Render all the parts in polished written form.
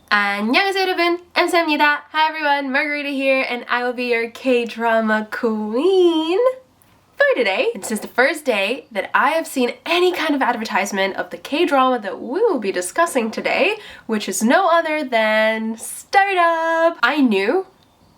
안녕하세요 여러분, 감사합니다. Hi everyone, Margarita here, and I will be your K-drama queen for today. And since the first day that I have seen any kind of advertisement of the K-drama that we will be discussing today, which is no other than Startup, I knew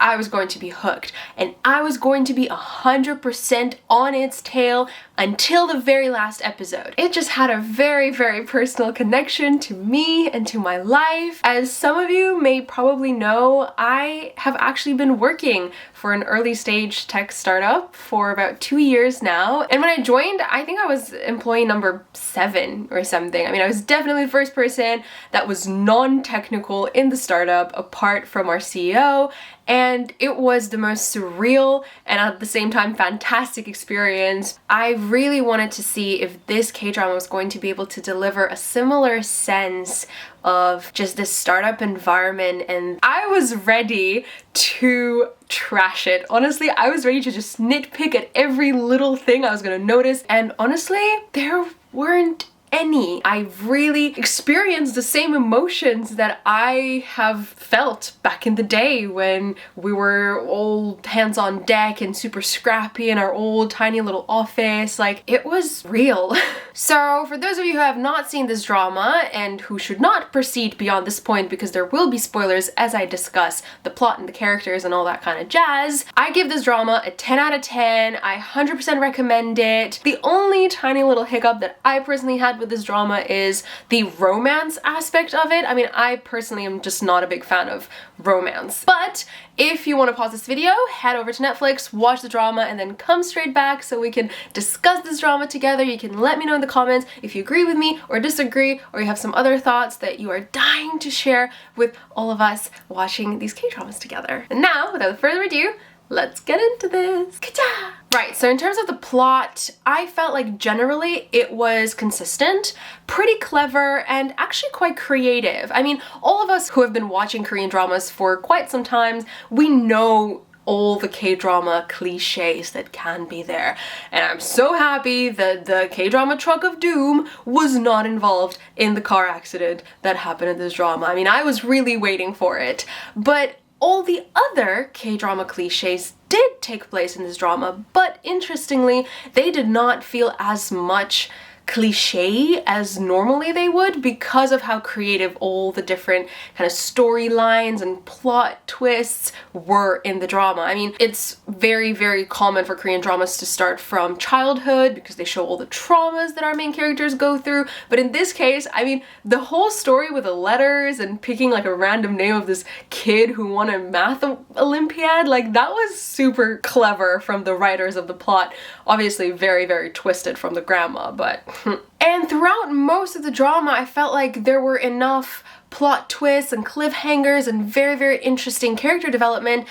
I was going to be hooked, and I was going to be 100% on its tail until the very last episode. It just had a very, very personal connection to me and to my life. As some of you may probably know, I have actually been working for an early stage tech startup for about 2 years now. And when I joined, I think I was employee number 7 or something. I mean, I was definitely the first person that was non-technical in the startup apart from our CEO. And it was the most surreal and at the same time fantastic experience. I really wanted to see if this K-drama was going to be able to deliver a similar sense of just this startup environment, and I was ready to trash it. Honestly, I was ready to just nitpick at every little thing I was gonna notice, and honestly, there weren't any. I really experienced the same emotions that I have felt back in the day when we were all hands on deck and super scrappy in our old tiny little office. Like, it was real. So for those of you who have not seen this drama and who should not proceed beyond this point because there will be spoilers as I discuss the plot and the characters and all that kind of jazz, I give this drama a 10 out of 10. I 100% recommend it. The only tiny little hiccup that I personally had with this drama is the romance aspect of it. I mean, I personally am just not a big fan of romance. But if you want to pause this video, head over to Netflix, watch the drama, and then come straight back so we can discuss this drama together. You can let me know in the comments if you agree with me or disagree, or you have some other thoughts that you are dying to share with all of us watching these K-dramas together. And now, without further ado, let's get into this. Ka-cha! Right, so in terms of the plot, I felt like generally it was consistent, pretty clever, and actually quite creative. I mean, all of us who have been watching Korean dramas for quite some time, we know all the K-drama cliches that can be there. And I'm so happy that the K-drama truck of doom was not involved in the car accident that happened in this drama. I mean, I was really waiting for it. But all the other K-drama cliches did take place in this drama, but interestingly, they did not feel as much cliche as normally they would because of how creative all the different kind of storylines and plot twists were in the drama. I mean, it's very, very common for Korean dramas to start from childhood because they show all the traumas that our main characters go through. But in this case, I mean, the whole story with the letters and picking like a random name of this kid who won a math Olympiad, like that was super clever from the writers of the plot. Obviously very, very twisted from the grandma, but and throughout most of the drama, I felt like there were enough plot twists and cliffhangers and very, very interesting character development,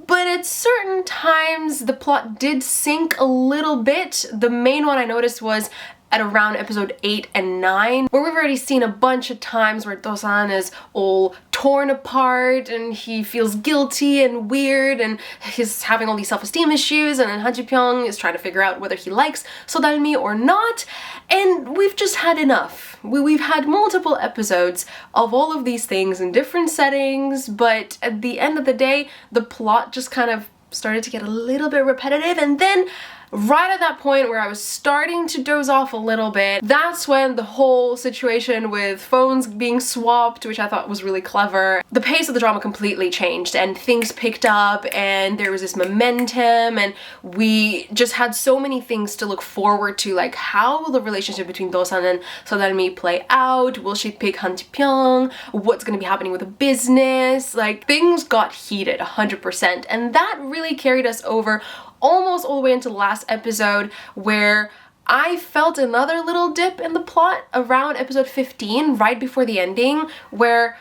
but at certain times the plot did sink a little bit. The main one I noticed was at around episode 8 and 9, where we've already seen a bunch of times where Do-san is all torn apart and he feels guilty and weird and he's having all these self-esteem issues, and then Han Ji Pyeong is trying to figure out whether he likes So-dalmi or not, and we've just had enough. We've had multiple episodes of all of these things in different settings, but at the end of the day, the plot just kind of started to get a little bit repetitive, and then right at that point where I was starting to doze off a little bit, that's when the whole situation with phones being swapped, which I thought was really clever, the pace of the drama completely changed and things picked up and there was this momentum, and we just had so many things to look forward to, like how will the relationship between Do-san and So-dalmi play out? Will she pick Han Ji Pyeong? What's going to be happening with the business? Like, things got heated 100%, and that really carried us over almost all the way into the last episode, where I felt another little dip in the plot around episode 15, right before the ending, where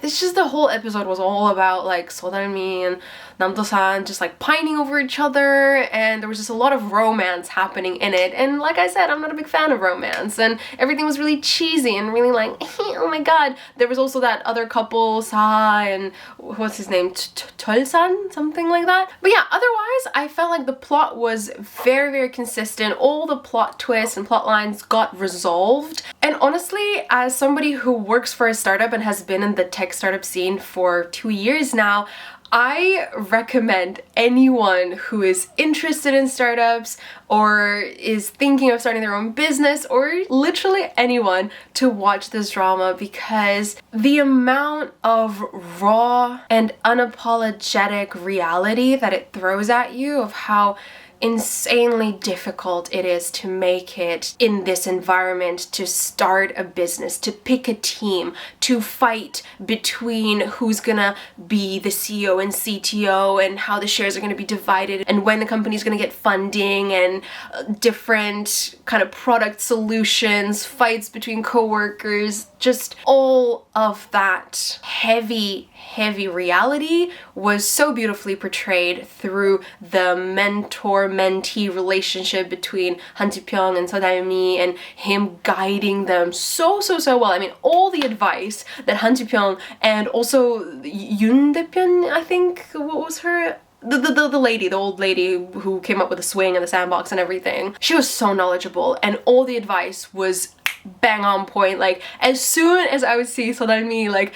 it's just the whole episode was all about like So-dalmi and Nam-do-san just like pining over each other, and there was just a lot of romance happening in it. And like I said, I'm not a big fan of romance, and everything was really cheesy and really like, oh my god. There was also that other couple, Sa and what's his name, Chol-san, something like that. But yeah, otherwise I felt like the plot was very, very consistent. All the plot twists and plot lines got resolved. And honestly, as somebody who works for a startup and has been in the tech tech startup scene for 2 years now, I recommend anyone who is interested in startups or is thinking of starting their own business, or literally anyone, to watch this drama, because the amount of raw and unapologetic reality that it throws at you of how insanely difficult it is to make it in this environment, to start a business, to pick a team, to fight between who's gonna be the CEO and CTO and how the shares are gonna be divided and when the company's gonna get funding, and different kind of product solutions, fights between co-workers, just all of that heavy reality was so beautifully portrayed through the mentor-mentee relationship between Han Ji Pyeong and So-mi, and him guiding them so well. I mean, all the advice that Han Ji Pyeong and also Yoon Dae-pyun, I think, what was her? The old lady who came up with the swing and the sandbox and everything. She was so knowledgeable, and all the advice was bang on point. Like, as soon as I would see So-mi like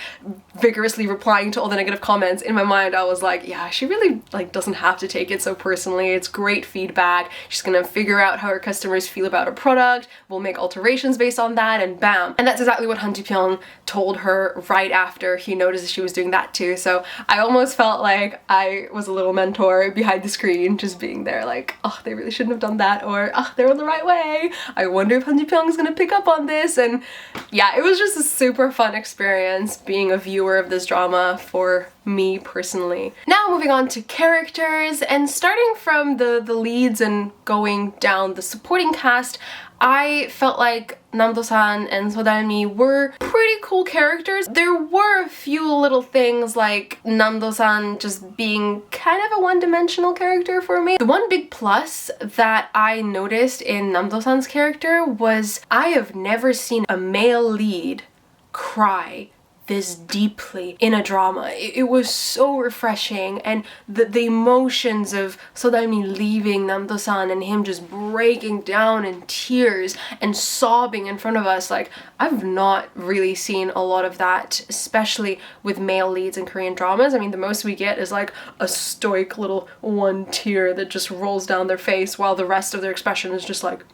vigorously replying to all the negative comments, in my mind I was like, yeah, she really like doesn't have to take it so personally. It's great feedback. She's gonna figure out how her customers feel about her product, we'll make alterations based on that, and bam. And that's exactly what Han Ji Pyeong told her right after he noticed she was doing that too. So I almost felt like I was a little mentor behind the screen, just being there like, oh, they really shouldn't have done that, or oh, they're on the right way. I wonder if Han Ji Pyeong is gonna pick up on this. And yeah, it was just a super fun experience being a viewer of this drama for me personally. Now moving on to characters, and starting from the leads and going down the supporting cast, I felt like Nam-do-san and So-mi were pretty cool characters. There were a few little things like Nam-do-san just being kind of a one-dimensional character for me. The one big plus that I noticed in Nam-do-san's character was I have never seen a male lead cry this deeply in a drama. It was so refreshing, and the emotions of So-mi leaving Nam-do-san and him just breaking down in tears and sobbing in front of us, like, I've not really seen a lot of that, especially with male leads in Korean dramas. I mean, the most we get is like a stoic little one tear that just rolls down their face while the rest of their expression is just like,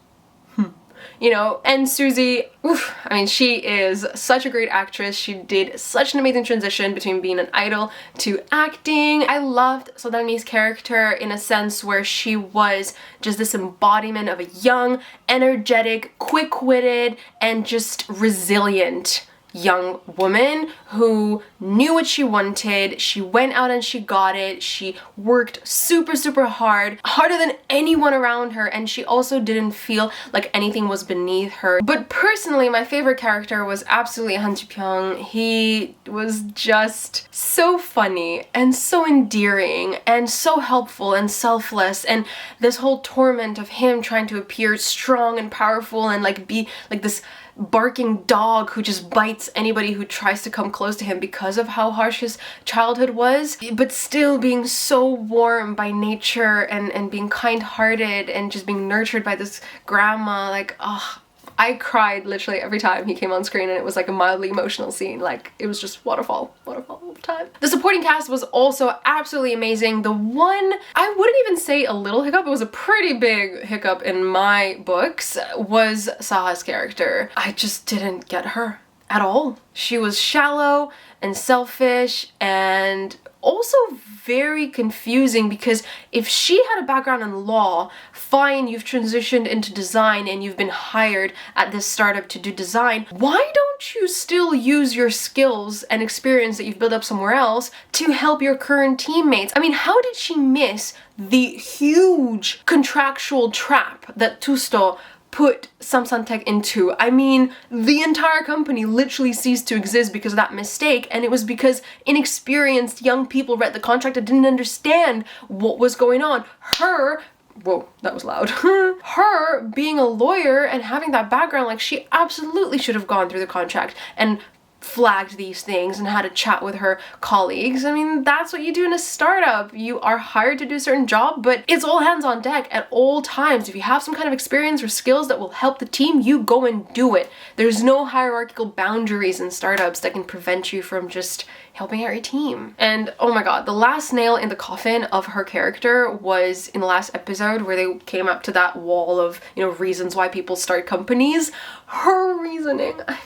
you know. And Suzy, oof, I mean, she is such a great actress. She did such an amazing transition between being an idol to acting. I loved So-mi's character in a sense where she was just this embodiment of a young, energetic, quick-witted, and just resilient young woman who knew what she wanted. She went out and she got it. She worked super hard, harder than anyone around her, and she also didn't feel like anything was beneath her. But personally, my favorite character was absolutely Han Ji Pyeong. He was just so funny and so endearing and so helpful and selfless, and this whole torment of him trying to appear strong and powerful and like be like this barking dog who just bites anybody who tries to come close to him because of how harsh his childhood was, but still being so warm by nature and being kind-hearted and just being nurtured by this grandma. Like, oh, I cried literally every time he came on screen, and it was like a mildly emotional scene. Like, it was just waterfall all the time. The supporting cast was also absolutely amazing. The one, I wouldn't even say a little hiccup, it was a pretty big hiccup in my books, was Saha's character. I just didn't get her at all. She was shallow and selfish and also very confusing, because if she had a background in law, fine, you've transitioned into design and you've been hired at this startup to do design, why don't you still use your skills and experience that you've built up somewhere else to help your current teammates? I mean, how did she miss the huge contractual trap that Tusto put Samsung into? I mean, the entire company literally ceased to exist because of that mistake, and it was because inexperienced young people read the contract and didn't understand what was going on. Her, whoa, that was loud. Her being a lawyer and having that background, like, she absolutely should have gone through the contract and flagged these things and had a chat with her colleagues. I mean, that's what you do in a startup. You are hired to do a certain job, but it's all hands on deck at all times. If you have some kind of experience or skills that will help the team, you go and do it. There's no hierarchical boundaries in startups that can prevent you from just helping out your team. And oh my god, the last nail in the coffin of her character was in the last episode where they came up to that wall of, you know, reasons why people start companies. Her reasoning, I mean,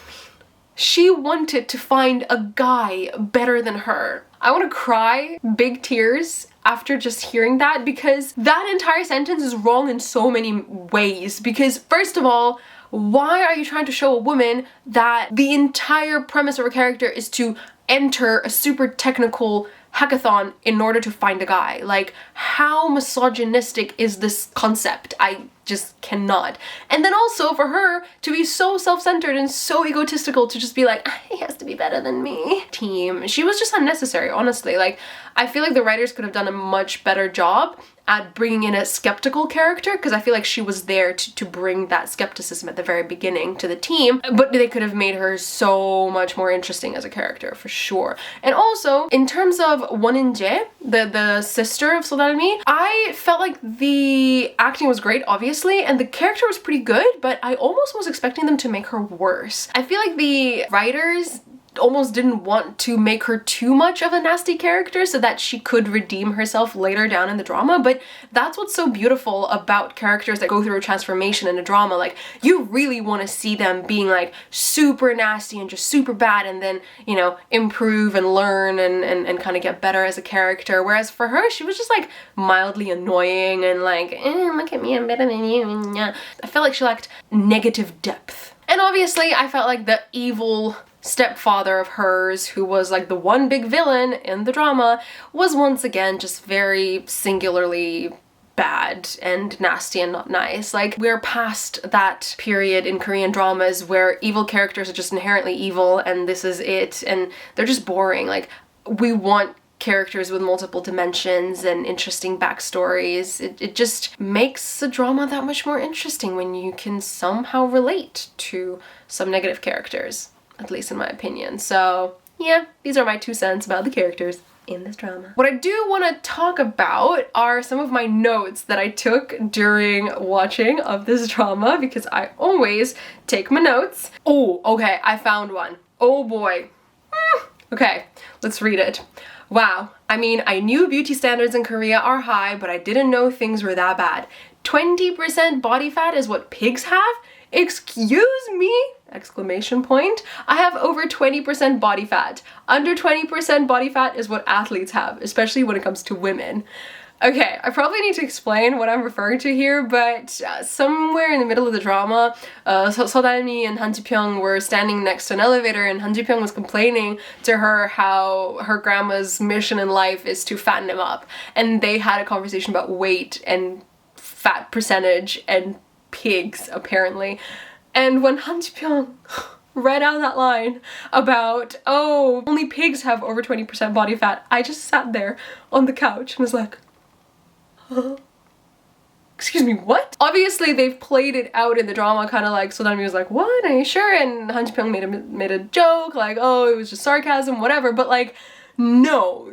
she wanted to find a guy better than her. I want to cry big tears after just hearing that, because that entire sentence is wrong in so many ways. Because first of all, why are you trying to show a woman that the entire premise of her character is to enter a super technical hackathon in order to find a guy? Like, how misogynistic is this concept? I just cannot. And then also for her to be so self-centered and so egotistical to just be like, he has to be better than me. Team. She was just unnecessary, honestly. Like, I feel like the writers could have done a much better job at bringing in a skeptical character, because I feel like she was there to bring that skepticism at the very beginning to the team, but they could have made her so much more interesting as a character, for sure. And also, in terms of Won In-jae, the sister of Soldalmi, I felt like the acting was great, obviously, and the character was pretty good, but I almost was expecting them to make her worse. I feel like the writers almost didn't want to make her too much of a nasty character so that she could redeem herself later down in the drama, but that's what's so beautiful about characters that go through a transformation in a drama. Like, you really want to see them being like super nasty and just super bad, and then, you know, improve and learn and kind of get better as a character, whereas for her, she was just like mildly annoying and like, look at me, I'm better than you. I felt like she lacked negative depth. And obviously I felt like the evil stepfather of hers, who was like the one big villain in the drama, was once again just very singularly bad and nasty and not nice. Like, we're past that period in Korean dramas where evil characters are just inherently evil and this is it, and they're just boring. Like, we want characters with multiple dimensions and interesting backstories. It just makes a drama that much more interesting when you can somehow relate to some negative characters, at least in my opinion. So yeah, these are my 2 cents about the characters in this drama. What I do want to talk about are some of my notes that I took during watching of this drama, because I always take my notes. Oh, okay, I found one. Oh boy. Okay, let's read it. Wow, I mean, I knew beauty standards in Korea are high, but I didn't know things were that bad. 20% body fat is what pigs have? Excuse me? Exclamation point. I have over 20% body fat. Under 20% body fat is what athletes have, especially when it comes to women. Okay, I probably need to explain what I'm referring to here, but somewhere in the middle of the drama, Soldalmi and Han Ji Pyeong were standing next to an elevator, and Han Ji Pyeong was complaining to her how her grandma's mission in life is to fatten him up. And they had a conversation about weight and fat percentage and pigs, apparently. And when Han Ji Pyeong read out that line about, oh, only pigs have over 20% body fat, I just sat there on the couch and was like, huh? Excuse me, what? Obviously they've played it out in the drama, kind of like, so then he was like, what, are you sure? And Han Ji Pyeong made a joke, like, oh, it was just sarcasm, whatever, but like, no,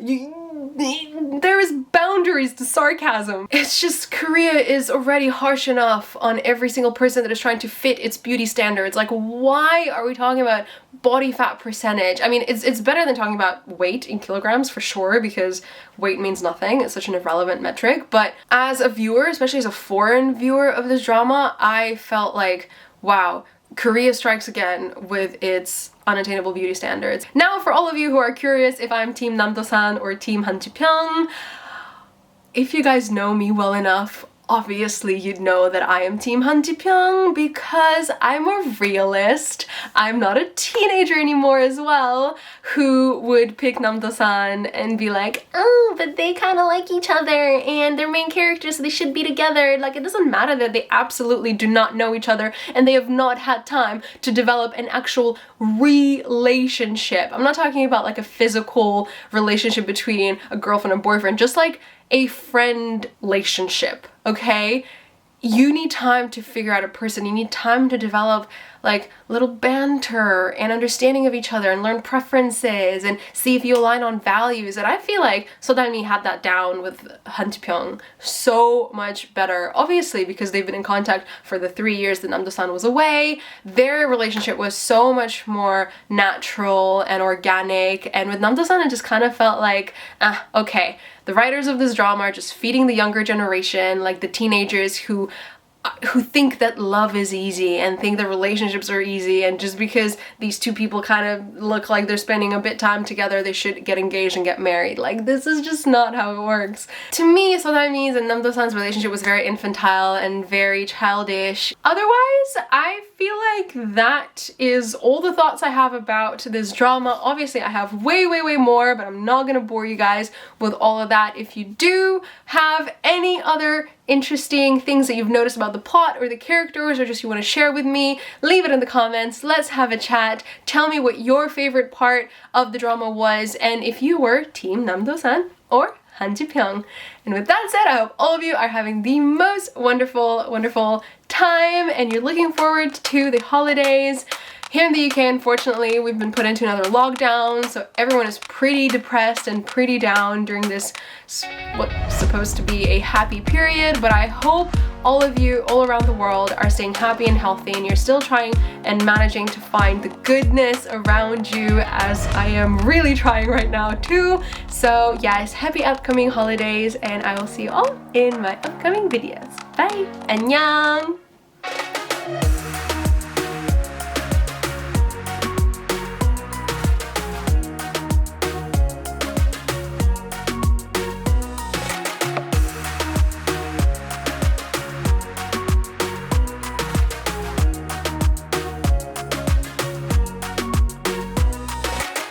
there is boundaries to sarcasm. It's just, Korea is already harsh enough on every single person that is trying to fit its beauty standards. Like, why are we talking about body fat percentage? I mean, it's better than talking about weight in kilograms, for sure, because weight means nothing. It's such an irrelevant metric. But as a viewer, especially as a foreign viewer of this drama, I felt like, wow, Korea strikes again with its unattainable beauty standards. Now, for all of you who are curious if I'm Team Nam-do-san or Team Han Ji Pyeong, if you guys know me well enough, obviously you'd know that I am Team Han Ji Pyeong because I'm a realist. I'm not a teenager anymore as well, who would pick Nam-do-san and be like, oh, but they kind of like each other and they're main characters, so they should be together. Like, it doesn't matter that they absolutely do not know each other and they have not had time to develop an actual relationship. I'm not talking about like a physical relationship between a girlfriend and boyfriend, just like a friend relationship, okay? You need time to figure out a person. You need time to develop like little banter and understanding of each other and learn preferences and see if you align on values. And I feel like Sodalmi had that down with Han Ji Pyeong so much better, obviously because they've been in contact for the 3 years that Namdo-san was away. Their relationship was so much more natural and organic, and with Namdo-san it just kind of felt like, okay, the writers of this drama are just feeding the younger generation, like the teenagers who think that love is easy and think that relationships are easy, and just because these two people kind of look like they're spending a bit time together, they should get engaged and get married. Like, this is just not how it works. To me, Sodalmi's and Namdo-san's relationship was very infantile and very childish. Otherwise, I feel like that is all the thoughts I have about this drama. Obviously, I have way more, but I'm not gonna bore you guys with all of that. If you do have any other interesting things that you've noticed about the plot or the characters, or just you want to share with me, leave it in the comments. Let's have a chat. Tell me what your favorite part of the drama was, and if you were Team Namdo-san or Han Ji Pyeong. And with that said, I hope all of you are having the most wonderful time and you're looking forward to the holidays. Here in the UK, unfortunately, we've been put into another lockdown, so everyone is pretty depressed and pretty down during this what's supposed to be a happy period, but I hope all of you all around the world are staying happy and healthy, and you're still trying and managing to find the goodness around you, as I am really trying right now too. So yes, happy upcoming holidays, and I will see you all in my upcoming videos. Bye! Annyeong!